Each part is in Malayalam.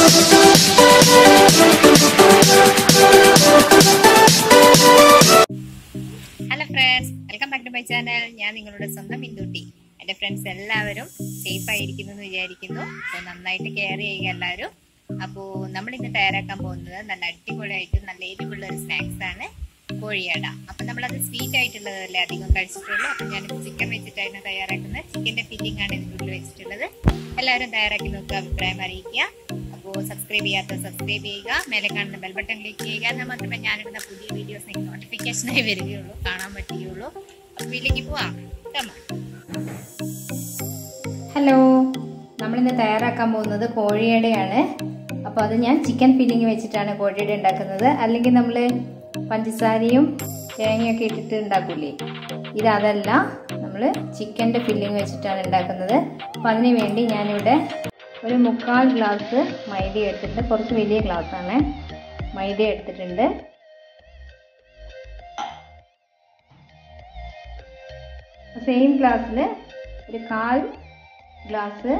Hello friends, welcome back to my channel. ഞാൻ നിങ്ങളുടെ സ്വന്തം ബിന്ദുട്ടി. എൻ്റെ ഫ്രണ്ട്സ് എല്ലാവരും സേഫ് ആയിരിക്കുന്നു എന്ന് വിചാരിക്കുന്നു. അപ്പോൾ നന്നായിട്ട് കെയർ ചെയ്യുക എല്ലാവരും. അപ്പോൾ നമ്മളിന്ന് തയ്യാറാക്കാൻ പോകുന്നത് നല്ല അടിപൊളിയായിട്ട് നല്ല എരിവുള്ള ഒരു സ്നാക്സ് ആണ്, കോഴിയട. അപ്പം നമ്മളത് സ്വീറ്റ് ആയിട്ടുള്ളതല്ലേ അധികം കഴിച്ചിട്ടുള്ളൂ. അപ്പം ഞാനിപ്പോൾ ചിക്കൻ വെച്ചിട്ടാണ് തയ്യാറാക്കുന്നത്. ചിക്കൻ്റെ ഫില്ലിംഗ് ആണ് ഇതിൻ്റെ ഉള്ളിൽ വെച്ചിട്ടുള്ളത്. എല്ലാവരും തയ്യാറാക്കി നോക്കുക, അഭിപ്രായം അറിയിക്കുക. അപ്പോൾ സബ്സ്ക്രൈബ് ചെയ്യാത്ത സബ്സ്ക്രൈബ് ചെയ്യുക, മേലെ കാണുന്ന ബെൽ ബട്ടൺ ക്ലിക്ക് ചെയ്യുക. എന്നാൽ മാത്രമേ ഞാനിടുന്ന പുതിയ വീഡിയോസ് നിങ്ങൾക്ക് നോട്ടിഫിക്കേഷനായി വരികയുള്ളൂ, കാണാൻ പറ്റുകയുള്ളൂ. അപ്പോൾ വീട്ടിലേക്ക് പോവാം. ഹലോ, നമ്മളിന്ന് തയ്യാറാക്കാൻ പോകുന്നത് കോഴിയടയാണ്. അപ്പോൾ അത് ഞാൻ ചിക്കൻ ഫില്ലിങ് വെച്ചിട്ടാണ് കോഴിയട ഉണ്ടാക്കുന്നത്. അല്ലെങ്കിൽ നമ്മൾ പഞ്ചസാരയും തേങ്ങയൊക്കെ ഇട്ടിട്ട് ഉണ്ടാക്കൂലേ, ഇതല്ല, നമ്മൾ ചിക്കൻ്റെ ഫില്ലിങ് വെച്ചിട്ടാണ് ഉണ്ടാക്കുന്നത്. അപ്പോൾ അതിന് വേണ്ടി ഞാനിവിടെ ഒരു 3/4 ഗ്ലാസ് മൈദ എടുത്തിട്ടുണ്ട്. കുറച്ച് വലിയ ഗ്ലാസ്സാണ് മൈദ എടുത്തിട്ടുണ്ട്. സെയിം ഗ്ലാസ്സിൽ ഒരു 1/4 ഗ്ലാസ്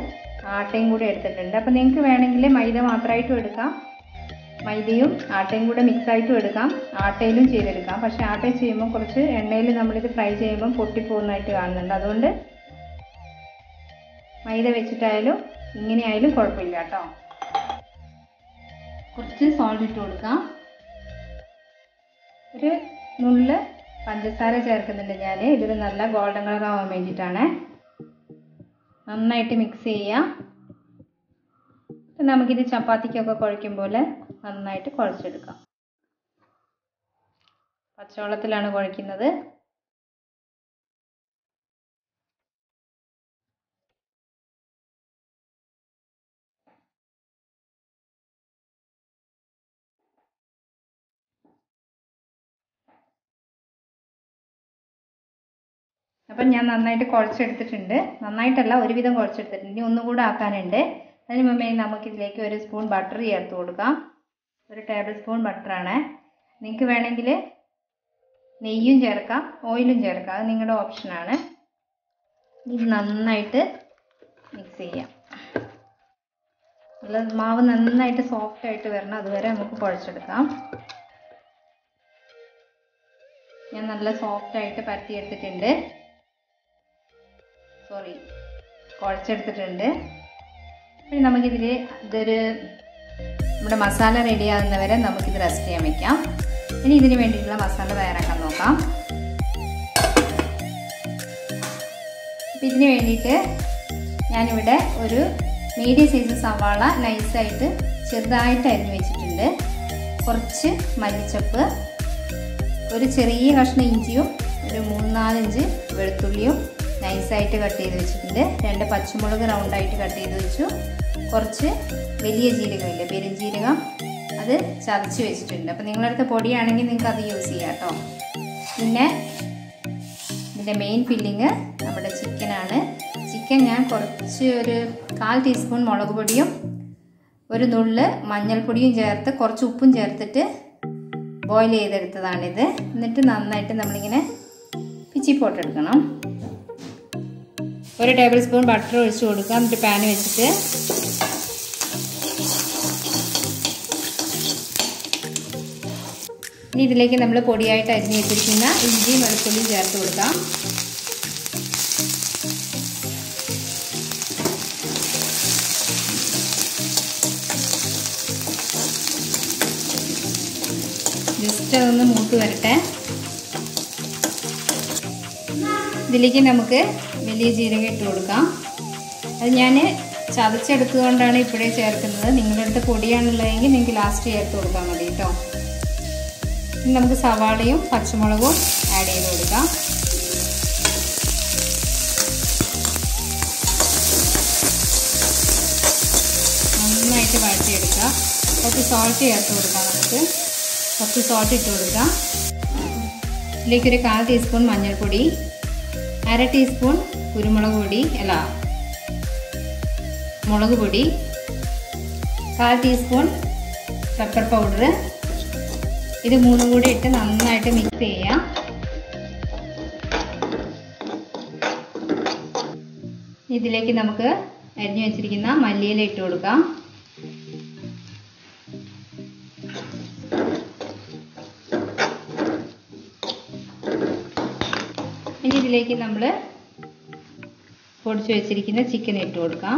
ആട്ടയും കൂടെ എടുത്തിട്ടുണ്ട്. അപ്പോൾ നിങ്ങൾക്ക് വേണമെങ്കിൽ മൈദ മാത്രമായിട്ടും എടുക്കാം, മൈദയും ആട്ടയും കൂടെ മിക്സായിട്ടും എടുക്കാം, ആട്ടയിലും ചെയ്തെടുക്കാം. പക്ഷേ ആട്ടയിൽ ചെയ്യുമ്പോൾ കുറച്ച് എണ്ണയിൽ നമ്മളിത് ഫ്രൈ ചെയ്യുമ്പം പൊട്ടിപ്പോകുന്നതായിട്ട് കാണുന്നുണ്ട്. അതുകൊണ്ട് മൈദ വെച്ചിട്ടായാലും ഇങ്ങനെയായാലും കുഴപ്പമില്ല കേട്ടോ. കുറച്ച് സോൾട്ട് ഇട്ട് കൊടുക്കാം. ഒരു നുള്ള് പഞ്ചസാര ചേർക്കുന്നുണ്ട് ഞാൻ. ഇതിൽ നല്ല ഗോൾഡൻ കളർ ആവാൻ വേണ്ടിയിട്ടാണ്. നന്നായിട്ട് മിക്സ് ചെയ്യാം. നമുക്കിത് ചപ്പാത്തിക്കൊക്കെ കുഴയ്ക്കും പോലെ നന്നായിട്ട് കുഴച്ചെടുക്കാം. പച്ചവെള്ളത്തിലാണ് കുഴയ്ക്കുന്നത്. അപ്പം ഞാൻ നന്നായിട്ട് കുഴച്ചെടുത്തിട്ടുണ്ട്. നന്നായിട്ടല്ല, ഒരുവിധം കുഴച്ചെടുത്തിട്ടുണ്ട്. ഇനി ഒന്നുകൂടെ ആക്കാനുണ്ട്. അതിന് മുമ്പേ നമുക്കിതിലേക്ക് ഒരു സ്പൂൺ ബട്ടർ ചേർത്ത് കൊടുക്കാം. ഒരു ടേബിൾ സ്പൂൺ ബട്ടറാണ്. നിങ്ങൾക്ക് വേണമെങ്കിൽ നെയ്യും ചേർക്കാം, ഓയിലും ചേർക്കാം, അത് നിങ്ങളുടെ ഓപ്ഷനാണ്. ഇത് നന്നായിട്ട് മിക്സ് ചെയ്യാം. നല്ല മാവ് നന്നായിട്ട് സോഫ്റ്റായിട്ട് വരണം, അതുവരെ നമുക്ക് കുഴച്ചെടുക്കാം. ഞാൻ നല്ല സോഫ്റ്റായിട്ട് പരത്തിയെടുത്തിട്ടുണ്ട്, കുഴച്ചെടുത്തിട്ടുണ്ട്. പിന്നെ നമുക്കിതിൽ നമ്മുടെ മസാല റെഡി ആകുന്നവരെ നമുക്കിത് റെസ്റ്റ് ചെയ്യാൻ വയ്ക്കാം. ഇനി ഇതിന് വേണ്ടിയിട്ടുള്ള മസാല തയ്യാറാക്കാൻ നോക്കാം. അപ്പം ഇതിന് വേണ്ടിയിട്ട് ഞാനിവിടെ ഒരു മീഡിയം സൈസ് സവാള നൈസായിട്ട് ചെറുതായിട്ട് അരിഞ്ഞ് വെച്ചിട്ടുണ്ട്. കുറച്ച് മല്ലിച്ചപ്പ്, ഒരു ചെറിയ കഷ്ണം ഇഞ്ചിയും ഒരു 3-4 ഇഞ്ച് വെളുത്തുള്ളിയും നൈസായിട്ട് കട്ട് ചെയ്ത് വെച്ചിട്ടുണ്ട്. 2 പച്ചമുളക് റൗണ്ടായിട്ട് കട്ട് ചെയ്ത് വെച്ചു. കുറച്ച് വലിയ ജീരകമില്ല, പെരുംജീരകം, അത് ചതച്ച് വെച്ചിട്ടുണ്ട്. അപ്പോൾ നിങ്ങളുടെ അടുത്ത് പൊടിയാണെങ്കിൽ നിങ്ങൾക്ക് അത് യൂസ് ചെയ്യാം കേട്ടോ. പിന്നെ ഇതിൻ്റെ മെയിൻ ഫില്ലിങ് നമ്മുടെ ചിക്കനാണ്. ചിക്കൻ ഞാൻ കുറച്ച് ഒരു 1/4 ടീസ്പൂൺ മുളക് പൊടിയും ഒരു നുള്ള് മഞ്ഞൾപ്പൊടിയും ചേർത്ത് കുറച്ച് ഉപ്പും ചേർത്തിട്ട് ബോയിൽ ചെയ്തെടുത്തതാണിത്. എന്നിട്ട് നന്നായിട്ട് നമ്മളിങ്ങനെ പിച്ചിപ്പോട്ടെടുക്കണം. ഒരു ടേബിൾ സ്പൂൺ ബട്ടർ ഒഴിച്ച് കൊടുക്കുക. എന്നിട്ട് പാൻ വെച്ചിട്ട് ഇനി ഇതിലേക്ക് നമ്മൾ പൊടിയായിട്ട് അരിഞ്ഞ് വെച്ചിരിക്കുന്ന ഇഞ്ചിയും വെളുത്തുള്ളിയും ചേർത്ത് കൊടുക്കാം. ജസ്റ്റ് അതൊന്ന് മൂത്ത് വരട്ടെ. ഇതിലേക്ക് നമുക്ക് വലിയ ജീരകം ഇട്ട് കൊടുക്കാം. അത് ഞാൻ ചതച്ചെടുത്തുകൊണ്ടാണ് ഇപ്പോഴേ ചേർക്കുന്നത്. നിങ്ങളുടെ അടുത്ത് പൊടിയാണുള്ളതെങ്കിൽ നിങ്ങൾക്ക് ലാസ്റ്റ് ചേർത്ത് കൊടുക്കാൻ മതി കേട്ടോ. ഇനി നമുക്ക് സവാളയും പച്ചമുളകും ആഡ് ചെയ്ത് കൊടുക്കാം. നന്നായിട്ട് വഴറ്റിയെടുക്കാം. കുറച്ച് സോൾട്ട് ചേർത്ത് കൊടുക്കാം. നമുക്ക് കുറച്ച് സോൾട്ട് ഇട്ട് കൊടുക്കാം. ഇതിലേക്കൊരു 1/4 ടീസ്പൂൺ മഞ്ഞൾപ്പൊടി, 1/2 ടീസ്പൂൺ കുരുമുളക് പൊടി, മുളക് പൊടി, 1/4 ടീസ്പൂൺ പെപ്പർ പൗഡർ. ഇത് മൂന്നും കൂടി ഇട്ട് നന്നായിട്ട് മിക്സ് ചെയ്യാം. ഇതിലേക്ക് നമുക്ക് അരിഞ്ഞു വെച്ചിരിക്കുന്ന മല്ലിയില ഇട്ട് കൊടുക്കാം. ഇതിലേക്ക് നമ്മൾ പൊടിച്ചു വെച്ചിരിക്കുന്ന ചിക്കൻ ഇട്ട് കൊടുക്കാം.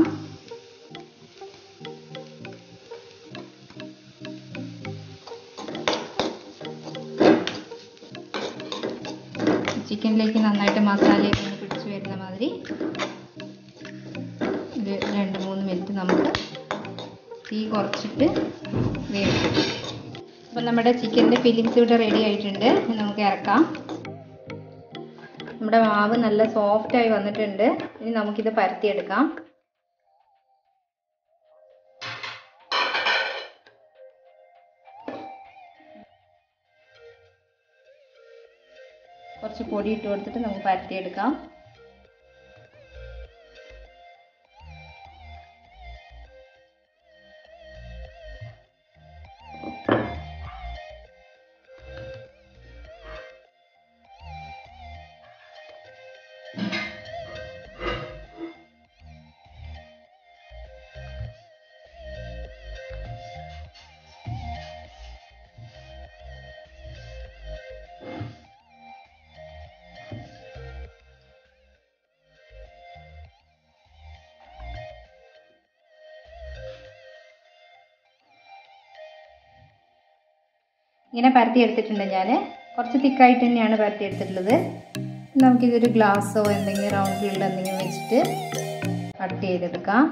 ചിക്കനിലേക്ക് നന്നായിട്ട് മസാലയൊക്കെ ഒന്ന് പിടിച്ചു വരുന്ന മാതിരി ഒരു 2-3 മിനിറ്റ് നമുക്ക് തീ കുറച്ചിട്ട് വേവിക്കും. അപ്പോൾ നമ്മുടെ ചിക്കൻ്റെ ഫില്ലിങ്സ് ഇവിടെ റെഡി ആയിട്ടുണ്ട്. നമുക്ക് ഇറക്കാം. നമ്മുടെ മാവ് നല്ല സോഫ്റ്റായി വന്നിട്ടുണ്ട്. ഇനി നമുക്കിത് പരത്തിയെടുക്കാം. കുറച്ച് പൊടി ഇട്ട് കൊടുത്തിട്ട് നമുക്ക് പരത്തിയെടുക്കാം. ഇങ്ങനെ പരത്തി എടുത്തിട്ടുണ്ട്. ഞാൻ കുറച്ച് തിക്കായിട്ട് തന്നെയാണ് പരത്തി എടുത്തിട്ടുള്ളത്. നമുക്കിതൊരു ഗ്ലാസ്സോ എന്തെങ്കിലും റൗണ്ടിലുള്ള എന്തെങ്കിലും വെച്ചിട്ട് കട്ട് ചെയ്തെടുക്കാം.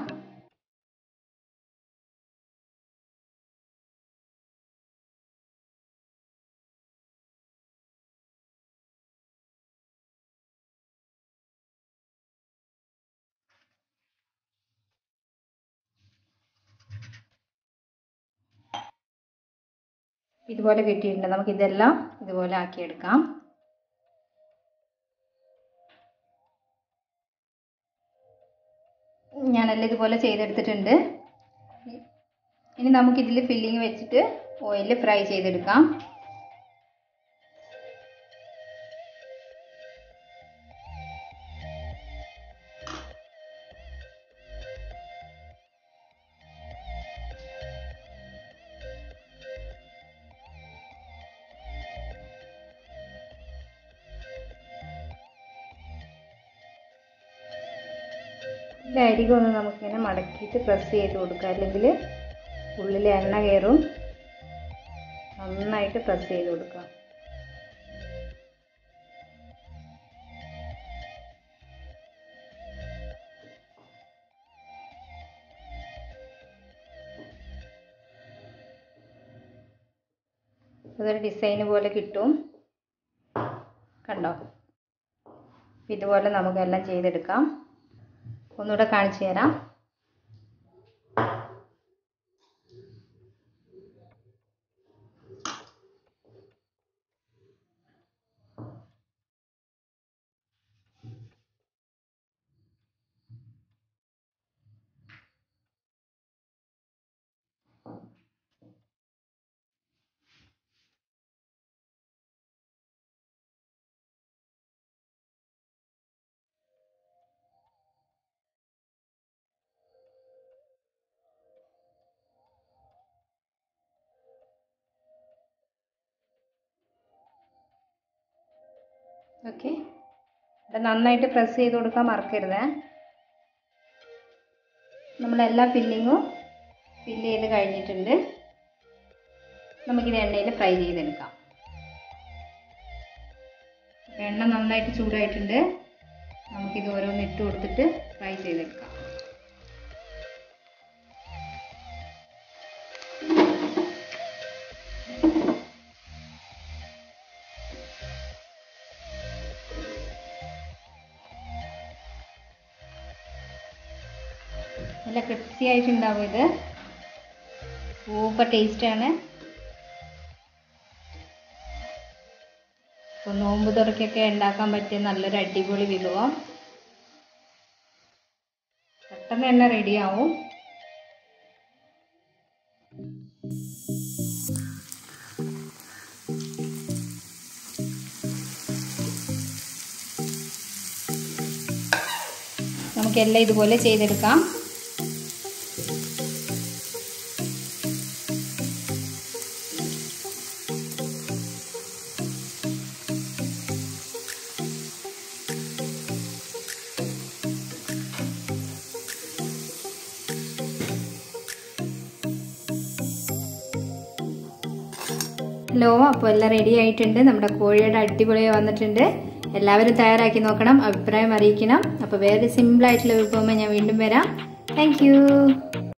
ഇതുപോലെ കിട്ടിയിട്ടുണ്ട്. നമുക്കിതെല്ലാം ഇതുപോലെ ആക്കിയെടുക്കാം. ഞാനെല്ലാം ഇതുപോലെ ചെയ്തെടുത്തിട്ടുണ്ട്. ഇനി നമുക്കിതിൽ ഫില്ലിങ് വെച്ചിട്ട് ഓയിലിൽ ഫ്രൈ ചെയ്തെടുക്കാം. ഇതിൻ്റെ അരികൊന്ന് നമുക്കിങ്ങനെ മടക്കിയിട്ട് പ്രസ് ചെയ്ത് കൊടുക്കാം, അല്ലെങ്കിൽ ഉള്ളിൽ എണ്ണ കയറും. നന്നായിട്ട് പ്രസ് ചെയ്ത് കൊടുക്കാം. അതൊരു ഡിസൈൻ പോലെ കിട്ടും. കണ്ടോ? ഇതുപോലെ നമുക്കെല്ലാം ചെയ്തെടുക്കാം. ഒന്നുകൂടെ കാണിച്ചു തരാം. ഓക്കെ, ഇവിടെ നന്നായിട്ട് പ്രസ് ചെയ്ത് കൊടുക്കാൻ മറക്കരുത്. നമ്മളെല്ലാ ഫില്ലിങ്ങും ഫില്ല് ചെയ്ത് കഴിഞ്ഞിട്ടുണ്ട്. നമുക്കിത് എണ്ണയിൽ ഫ്രൈ ചെയ്തെടുക്കാം. എണ്ണ നന്നായിട്ട് ചൂടായിട്ടുണ്ട്. നമുക്കിത് ഓരോന്ന് ഇട്ട് കൊടുത്തിട്ട് ഫ്രൈ ചെയ്തെടുക്കാം. നല്ല ക്രിസ്പി ആയിട്ടുണ്ടാവും. ഇത് സൂപ്പർ ടേസ്റ്റാണ്. ഇപ്പോൾ നോമ്പ് തുറക്കൊക്കെ ഉണ്ടാക്കാൻ പറ്റിയ നല്ലൊരു അടിപൊളി വിഭവം. പെട്ടെന്ന് തന്നെ റെഡിയാവും. നമുക്കെല്ലാം ഇതുപോലെ ചെയ്തെടുക്കാം. ഹലോ, അപ്പോൾ എല്ലാം റെഡി ആയിട്ടുണ്ട്. നമ്മുടെ കോഴിയുടെ അടിപൊളിയായി വന്നിട്ടുണ്ട്. എല്ലാവരും തയ്യാറാക്കി നോക്കണം, അഭിപ്രായം അറിയിക്കണം. അപ്പോൾ വേറെ സിമ്പിളായിട്ടുള്ള വിഭവമായി ഞാൻ വീണ്ടും വരാം. താങ്ക്